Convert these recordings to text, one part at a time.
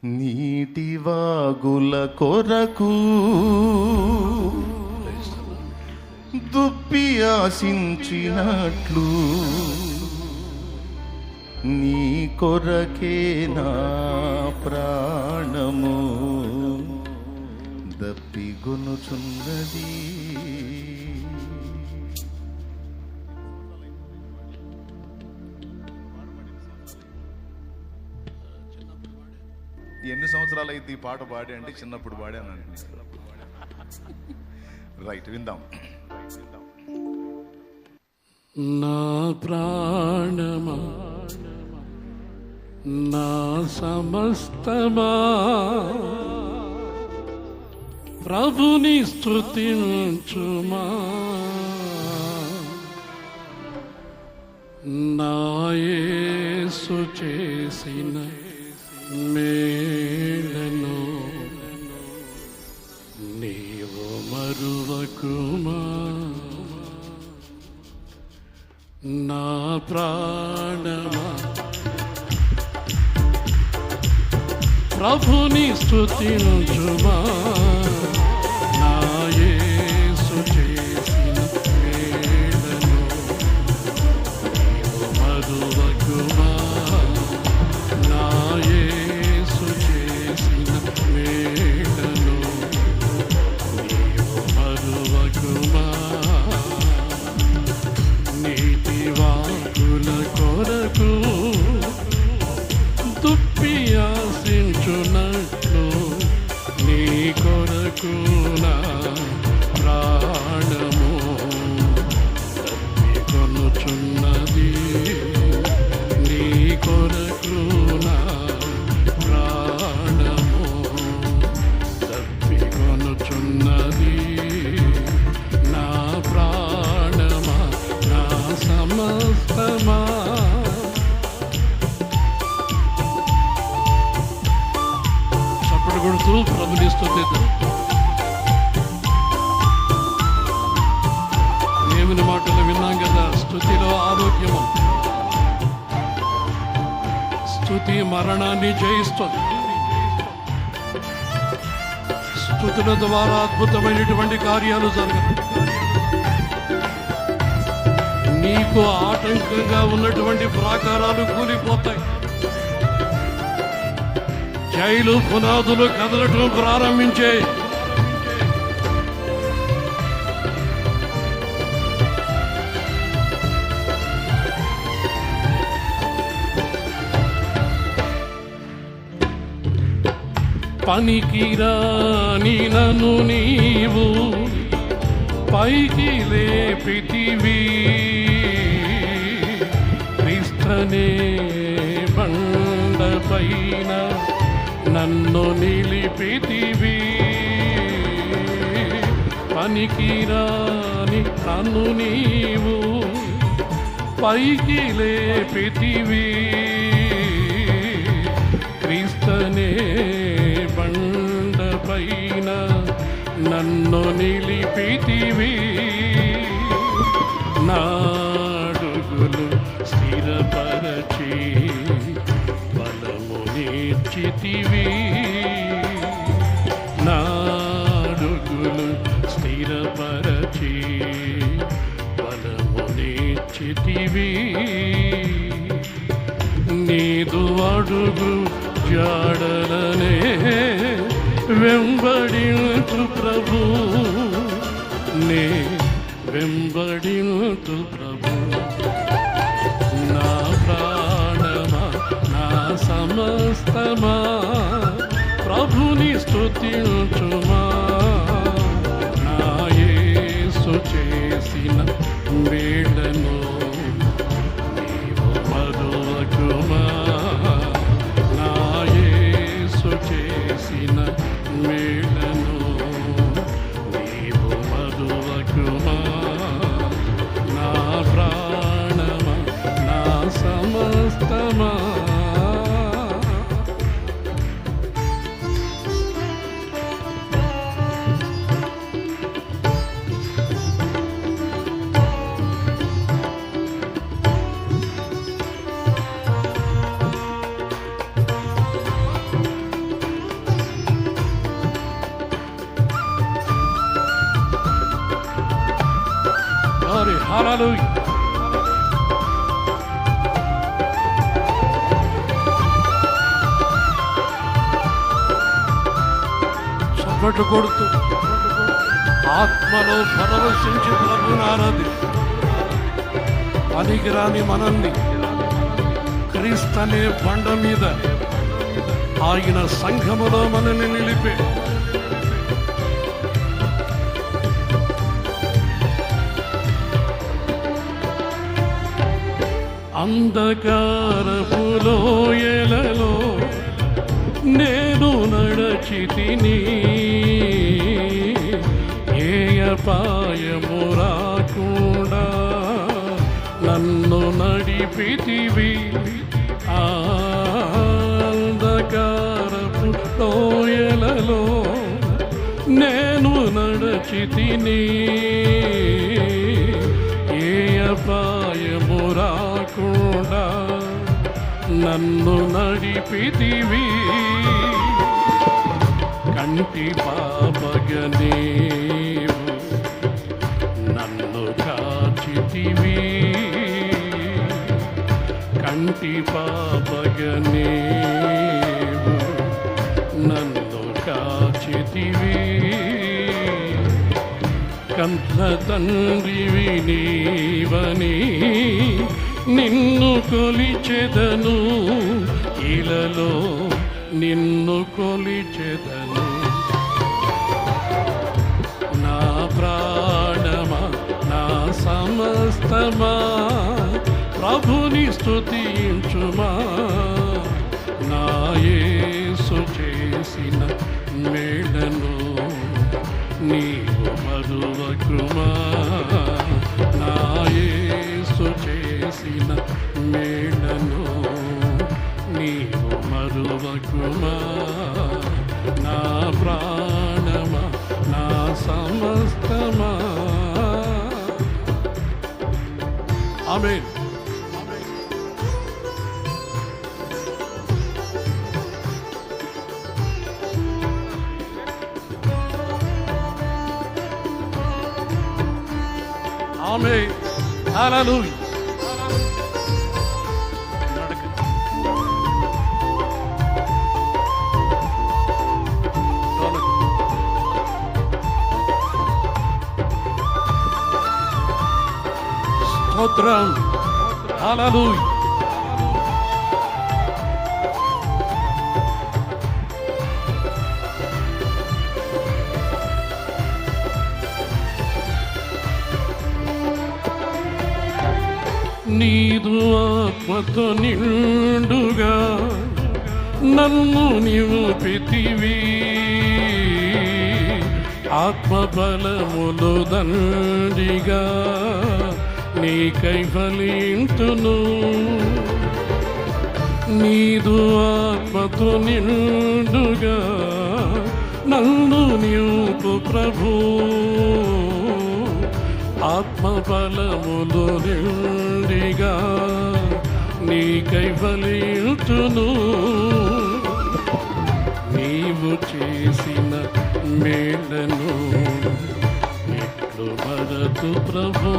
నీటి వాగుల కొరకు దుప్పి ఆశించినట్లు నీ కొరకే నా ప్రాణము దప్పిగొనుచున్నది. ఎన్ని సంవత్సరాలు అయితే ఈ పాట పాడి అంటే చిన్నప్పుడు పాడానండి. రైట్, విందాం. నా ప్రాణమా నా సమస్తమా ప్రభుని స్తుతించుమా. నా యేసు చేసిన మేలను నీవు మరువకుమా. నా ప్రాణమా ప్రభుని స్తుతించుమా. నా యేసు చేసిన మేలను నీవు మరువకుమా. నా యేసు చేసిన మేలను నీవు మరువకుమా. నీటి వాగుల కొరకు దుప్పి ఆశించునట్లు నీ కొరకు నా ప్రాణము తప్పికొనుచున్నది. నీ కొరకు నా ప్రాణము తప్పికొనుచున్నది. నా ప్రాణమా నా సమస్తమా చప్పటి కొడుతూ ప్రభుని స్తుతిద్దాం. దేవుని మాటలు విన్నాం కదా, స్తుతిలో ఆరోగ్యము. స్తుతి మరణాన్ని జయిస్తుంది. స్తుతుల ద్వారా అద్భుతమైనటువంటి కార్యాలు జరగదు. నీకు ఆటంకంగా ఉన్నటువంటి ప్రాకారాలు కూలిపోతాయి. జైలు పునాదులు కదలటం ప్రారంభించే. పనికిరాని నన్ను నీవు పైకి లేపితివి. క్రీస్తునే బండపైన నన్ను నిలిపితివి. పనికిరాని నన్ను నీవు పైకి లేపితివి. క్రీస్తునే బండపైన నన్ను నిలిపితివి. నాడుగులు స్థిరపరచి బలమునిచ్చితివి. నాడుగులు స్థిరపరచి బలమునిచ్చితివి. నీదు అడుగు జాడలనే వెంబడించు ప్రభు, నే వెంబడించు ప్రభు. నా ప్రాణమా నా సమస్తమా ప్రభుని స్తుతించుమా. నా యేసు చేసిన మేలను నీవు మరువకుమా. నా యేసు చేసిన మేలను నీవు మరువకుమా. నా ప్రాణమా నా సమస్తమా హల్లెలూయా. చప్పట్లు కొడుతూ ఆత్మలో పరవశించి ప్రభువుని ఆరాధిస్తూ పనికిరాని మనల్ని క్రీస్తనే బండ మీద ఆయన సంఘములో మనల్ని నిలిపే అంధకారపు లోయలలో నేను నడచితిని, ఏ అపాయము రాకుండా నన్ను నడిపితివి. అంధకారపు లోయలలో నేను నడచితిని, ఏ అపాయము రాకుండా నన్ను నడిపితివి. కంటి పాపగా నీవు నన్ను కాచితివి, కంటి పాపగా నీవు నన్ను కాచితివి. కంట్ల తండ్రివి నీవని నిన్ను కొలిచెదను, ఇలలో నిన్ను కొలిచెదను. నా ప్రాణమా నా సమస్తమా ప్రభుని స్తుతించుమా. నా యేసు చేసిన మేడను నీవు మరువకుమా, నా యేసు చేసిన మేడను నీవు మరువకుమా. నా ప్రాణమా నా సమస్తమా. ఆమేన్. ఆమేన్. హల్లెలూయా. స్తోత్రం. హల్లెలూయా. నీదు ఆత్మతో నిండుగా నన్ను నింపితివి, ఆత్మబలములు దండిగా నీకై ఫలింతును. నీదు ఆత్మతో నిండుగా నన్ను నింపు ప్రభు, ఆత్మబలములు నిండిగా నీకై ఫలింతును. నీవు చేసిన మేలను ఎట్లు మరతు ప్రభు,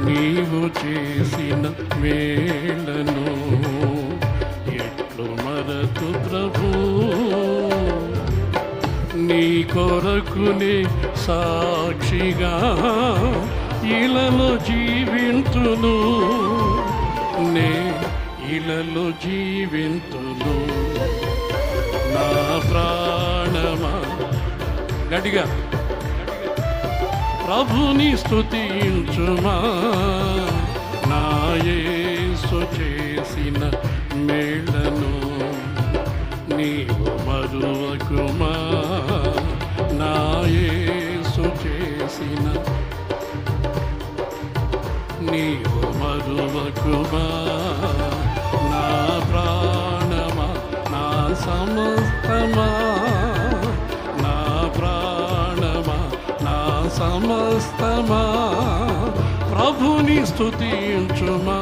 నీవు చేసిన మేలను ఎట్లు మరతు ప్రభు. నీ కొరకునే సాక్షిగా ఇలలో జీవింతును, నే ఇలలో జీవింతును. నా ప్రాణమా గట్టిగా ప్రభుని స్తుతించుమా. నా యేసు చేసిన మేళను నీవు మరువకుమా, నా యేసు చేసిన నీవు మరువకుమా. నా ప్రాణమా నా సమస్తమా, నా ప్రాణమా నా సమస్తమా ప్రభుని స్తుతించుమా.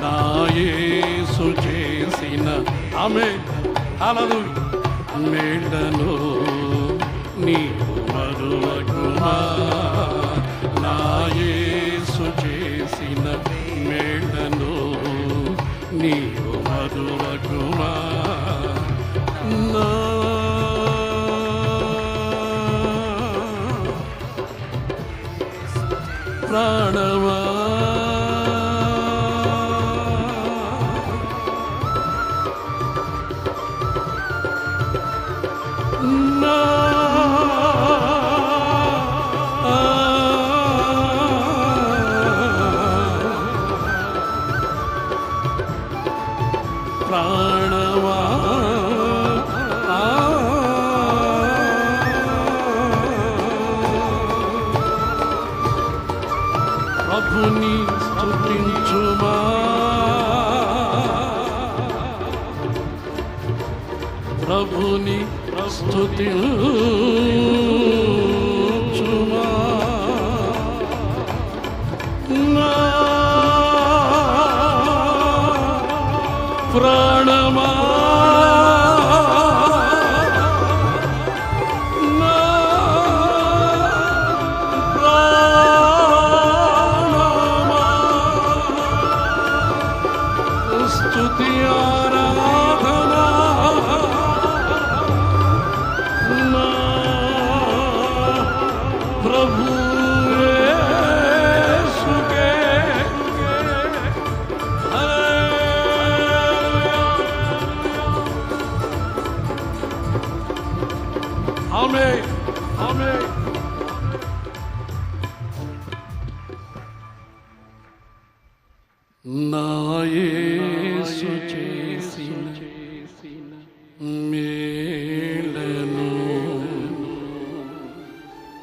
నా యేసు చేసిన ఆమేన్ హల్లెలూయా మేళను నీవు మరువకుమా. మధురగుమా నా యేసు చేసిన మేళను నీవు మధురగుమా నా ప్రాణమా నా ప్రాణమా ప్రభుని స్తుతించుమా ప్రభుని స్తుతించుమా నా ప్రాణమా నా ప్రాణమా స్తుతి ఆరాధన నా ప్రభు యేసుకే ఆమేన్.